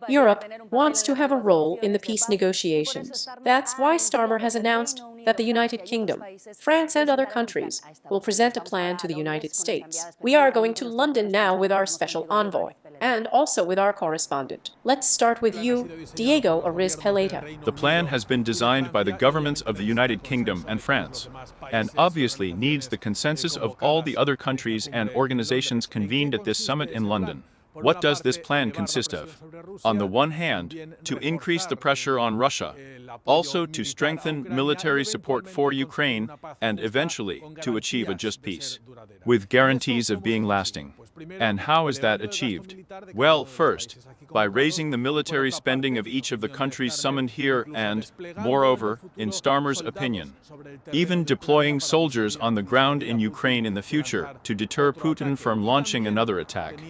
Europe wants to have a role in the peace negotiations. That's why Starmer has announced that the United Kingdom, France and other countries will present a plan to the United States. We are going to London now with our special envoy and also with our correspondent. Let's start with you, Diego Ariz Peleta. The plan has been designed by the governments of the United Kingdom and France, and obviously needs the consensus of all the other countries and organizations convened at this summit in London. What does this plan consist of? On the one hand, to increase the pressure on Russia, also to strengthen military support for Ukraine, and eventually to achieve a just peace, with guarantees of being lasting. And how is that achieved? Well, first, by raising the military spending of each of the countries summoned here and, moreover, in Starmer's opinion, even deploying soldiers on the ground in Ukraine in the future to deter Putin from launching another attack,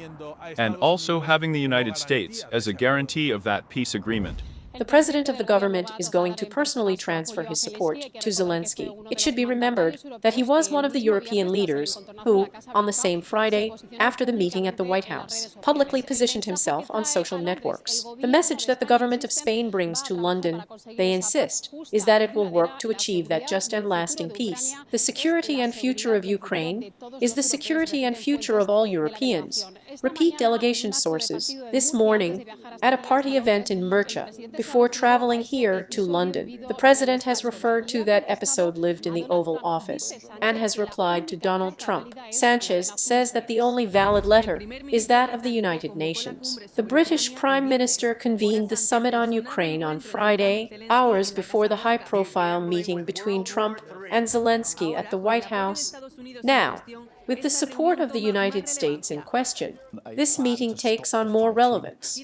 and also having the United States as a guarantee of that peace agreement. The president of the government is going to personally transfer his support to Zelensky. It should be remembered that he was one of the European leaders who, on the same Friday, after the meeting at the White House, publicly positioned himself on social networks. The message that the government of Spain brings to London, they insist, is that it will work to achieve that just and lasting peace. The security and future of Ukraine is the security and future of all Europeans. Repeat delegation sources this morning at a party event in Murcia before traveling here to London. The president has referred to that episode lived in the Oval Office and has replied to Donald Trump. Sanchez says that the only valid letter is that of the United Nations. The British Prime Minister convened the summit on Ukraine on Friday, hours before the high-profile meeting between Trump and Zelensky at the White House. Now, with the support of the United States in question, this meeting takes on more relevance.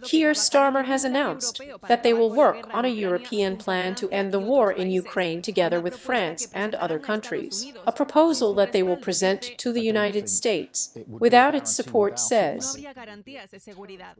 Here, Starmer has announced that they will work on a European plan to end the war in Ukraine together with France and other countries, a proposal that they will present to the United States. Without its support, says,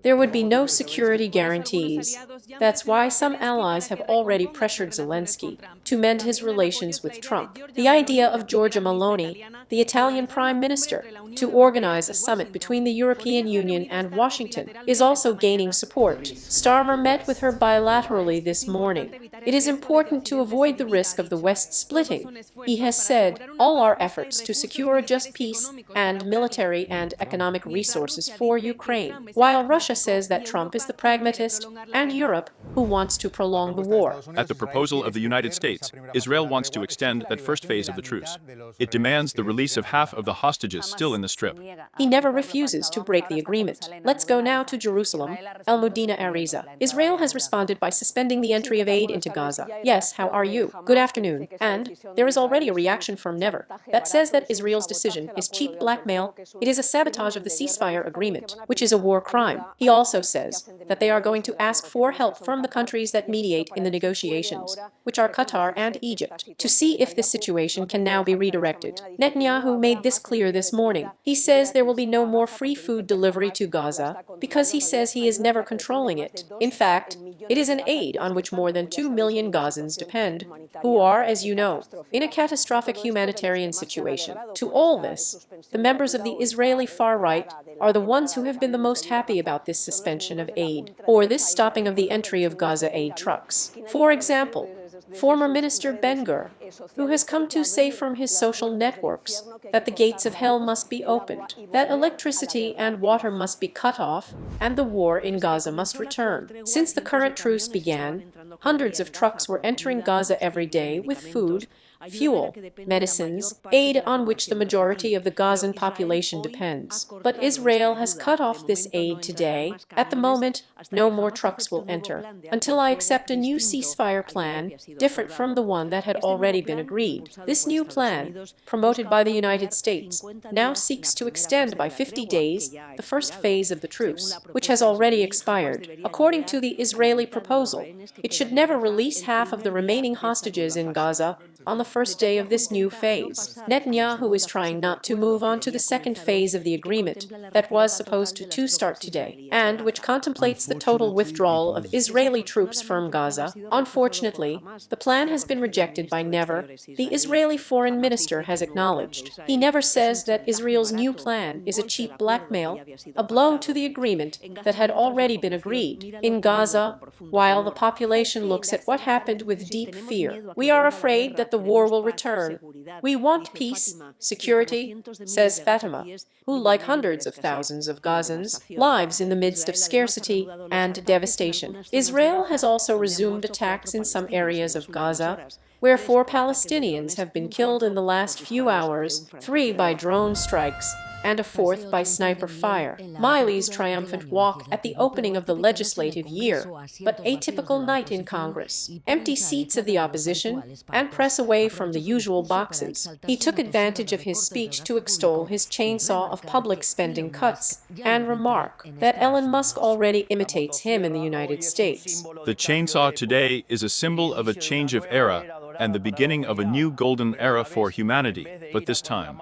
there would be no security guarantees. That's why some allies have already pressured Zelensky to mend his relations with Trump. The idea of Giorgia Meloni, the Italian Prime Minister, to organize a summit between the European Union and Washington is also gaining support. Starmer met with her bilaterally this morning. It is important to avoid the risk of the West splitting. He has said, all our efforts to secure a just peace and military and economic resources for Ukraine, while Russia says that Trump is the pragmatist and Europe who wants to prolong the war. At the proposal of the United States, Israel wants to extend that first phase of the truce. It demands the release of half of the hostages still in the Strip. He never refuses to break the agreement. Let's go now to Jerusalem. Al-Mudina Ariza. Israel has responded by suspending the entry of aid into Gaza. Yes, how are you? Good afternoon. And there is already a reaction from Never that says that Israel's decision is cheap blackmail. It is a sabotage of the ceasefire agreement, which is a war crime. He also says that they are going to ask for help from the countries that mediate in the negotiations, which are Qatar and Egypt, to see if this situation can now be redirected. Netanyahu made this clear this morning. He says there will be no more free food delivery to Gaza because he says he is never controlling it. In fact, it is an aid on which more than 2 million Gazans depend, who are, as you know, in a catastrophic humanitarian situation. To all this, the members of the Israeli far right are the ones who have been the most happy about this suspension of aid, or this stopping of the entry of Gaza aid trucks. For example, former Minister Ben-Gvir, who has come to say from his social networks that the gates of hell must be opened, that electricity and water must be cut off, and the war in Gaza must return. Since the current truce began, hundreds of trucks were entering Gaza every day with food, fuel, medicines, aid on which the majority of the Gazan population depends. But Israel has cut off this aid today. At the moment, no more trucks will enter until I accept a new ceasefire plan, different from the one that had already been agreed. This new plan, promoted by the United States, now seeks to extend by 50 days the first phase of the truce, which has already expired. According to the Israeli proposal, it should never release half of the remaining hostages in Gaza, on the first day of this new phase. Netanyahu is trying not to move on to the second phase of the agreement that was supposed to start today, and which contemplates the total withdrawal of Israeli troops from Gaza. Unfortunately, the plan has been rejected by Never, the Israeli foreign minister has acknowledged. He never says that Israel's new plan is a cheap blackmail, a blow to the agreement that had already been agreed. In Gaza, while the population looks at what happened with deep fear, we are afraid that the war will return. We want peace, security, says Fatima, who, like hundreds of thousands of Gazans, lives in the midst of scarcity and devastation. Israel has also resumed attacks in some areas of Gaza, where 4 Palestinians have been killed in the last few hours, 3 by drone strikes, and a 4th by sniper fire. Miley's triumphant walk at the opening of the legislative year, but atypical night in Congress, empty seats of the opposition, and press away from the usual boxes. He took advantage of his speech to extol his chainsaw of public spending cuts and remark that Elon Musk already imitates him in the United States. The chainsaw today is a symbol of a change of era and the beginning of a new golden era for humanity, but this time,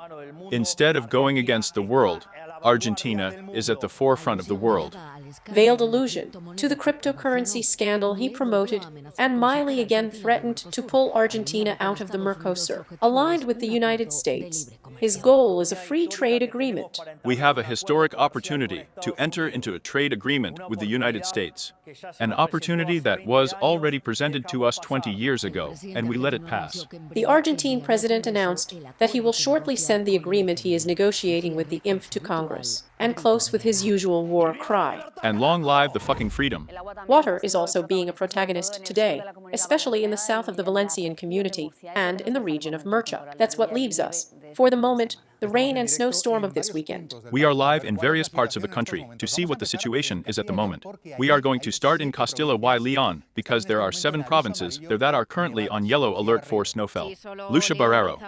instead of going against the world, Argentina is at the forefront of the world. Veiled allusion to the cryptocurrency scandal he promoted, and Milei again threatened to pull Argentina out of the Mercosur, aligned with the United States. His goal is a free trade agreement. We have a historic opportunity to enter into a trade agreement with the United States, an opportunity that was already presented to us 20 years ago, and we let it pass. The Argentine president announced that he will shortly send the agreement he is negotiating with the IMF to Congress, and close with his usual war cry. And long live the fucking freedom. Water is also being a protagonist today, especially in the south of the Valencian community and in the region of Murcia. That's what leaves us, for the moment, the rain and snowstorm of this weekend. We are live in various parts of the country to see what the situation is at the moment. We are going to start in Castilla y León because there are 7 provinces there that are currently on yellow alert for snowfall. Lucia Barrero.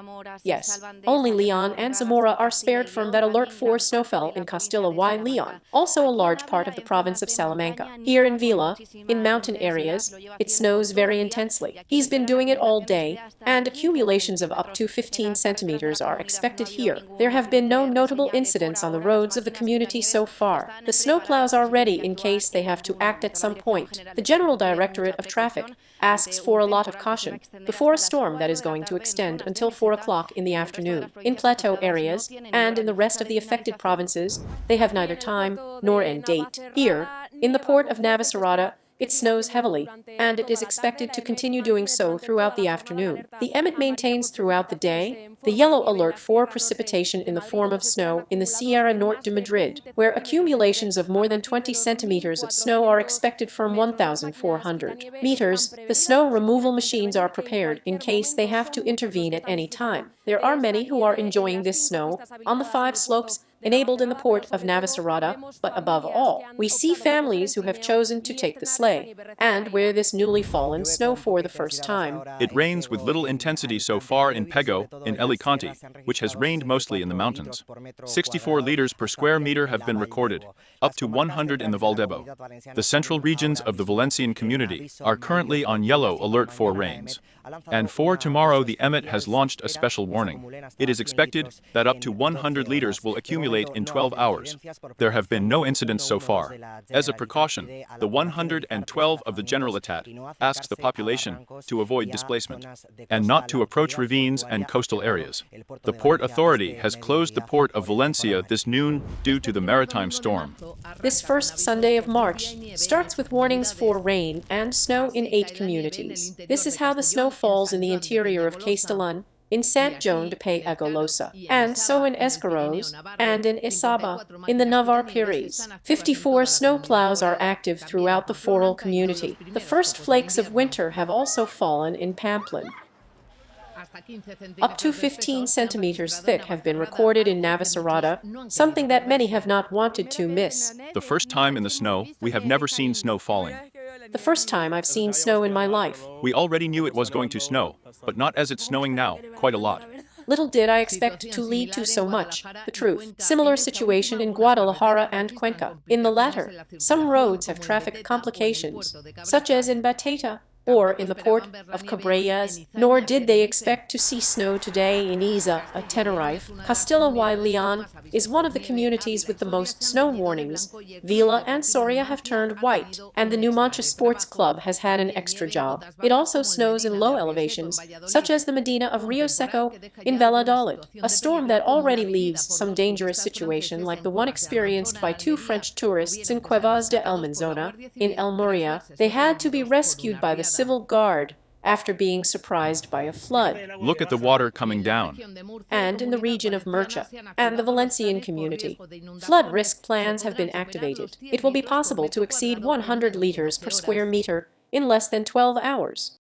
Yes, only León and Zamora are spared from that alert for snowfall in Castilla y León, also a large part of the province of Salamanca. Here in Vila, in mountain areas, it snows very intensely. He's been doing it all day, and accumulations of up to 15 centimeters are expected here. There have been no notable incidents on the roads of the community so far. The snowplows are ready in case they have to act at some point. The General Directorate of Traffic asks for a lot of caution before a storm that is going to extend until 4 o'clock in the afternoon. In plateau areas and in the rest of the affected provinces, they have neither time nor end date. Here, in the port of Navacerrada, it snows heavily, and it is expected to continue doing so throughout the afternoon. The EMET maintains throughout the day the yellow alert for precipitation in the form of snow in the Sierra Norte de Madrid, where accumulations of more than 20 centimeters of snow are expected from 1,400 meters. The snow removal machines are prepared in case they have to intervene at any time. There are many who are enjoying this snow on the 5 slopes enabled in the port of Navacerrada, but above all, we see families who have chosen to take the sleigh and wear this newly fallen snow for the first time. It rains with little intensity so far in Pego, in Alicante, which has rained mostly in the mountains. 64 liters per square meter have been recorded, up to 100 in the Valdebo. The central regions of the Valencian community are currently on yellow alert for rains. And for tomorrow, the EMET has launched a special warning. It is expected that up to 100 liters will accumulate in 12 hours. There have been no incidents so far. As a precaution, the 112 of the Generalitat asks the population to avoid displacement and not to approach ravines and coastal areas. The Port Authority has closed the port of Valencia this noon due to the maritime storm. This first Sunday of March starts with warnings for rain and snow in 8 communities. This is how the snow falls in the interior of Castellón, in Sant Joan de Pay-Agolosa, and so in Escaroz, and in Isaba, in the Navar Pires. 54 snowplows are active throughout the Foral community. The first flakes of winter have also fallen in Pamplin. Up to 15 centimeters thick have been recorded in Navacerrada, something that many have not wanted to miss. The first time in the snow, we have never seen snow falling. The first time I've seen snow in my life. We already knew it was going to snow, but not as it's snowing now, quite a lot. Little did I expect to lead to so much, the truth. Similar situation in Guadalajara and Cuenca. In the latter, some roads have traffic complications, such as in Bateta, or in the port of Cabrellas, nor did they expect to see snow today in Iza, Tenerife. Castilla y León is one of the communities with the most snow warnings. Vila and Soria have turned white, and the Numancia Sports Club has had an extra job. It also snows in low elevations, such as the Medina of Rio Seco in Valladolid, a storm that already leaves some dangerous situation like the one experienced by two French tourists in Cuevas de El Manzona, in El Muria. They had to be rescued by the civil guard after being surprised by a flood. Look at the water coming down. And in the region of Murcia and the Valencian community, flood risk plans have been activated. It will be possible to exceed 100 liters per square meter in less than 12 hours.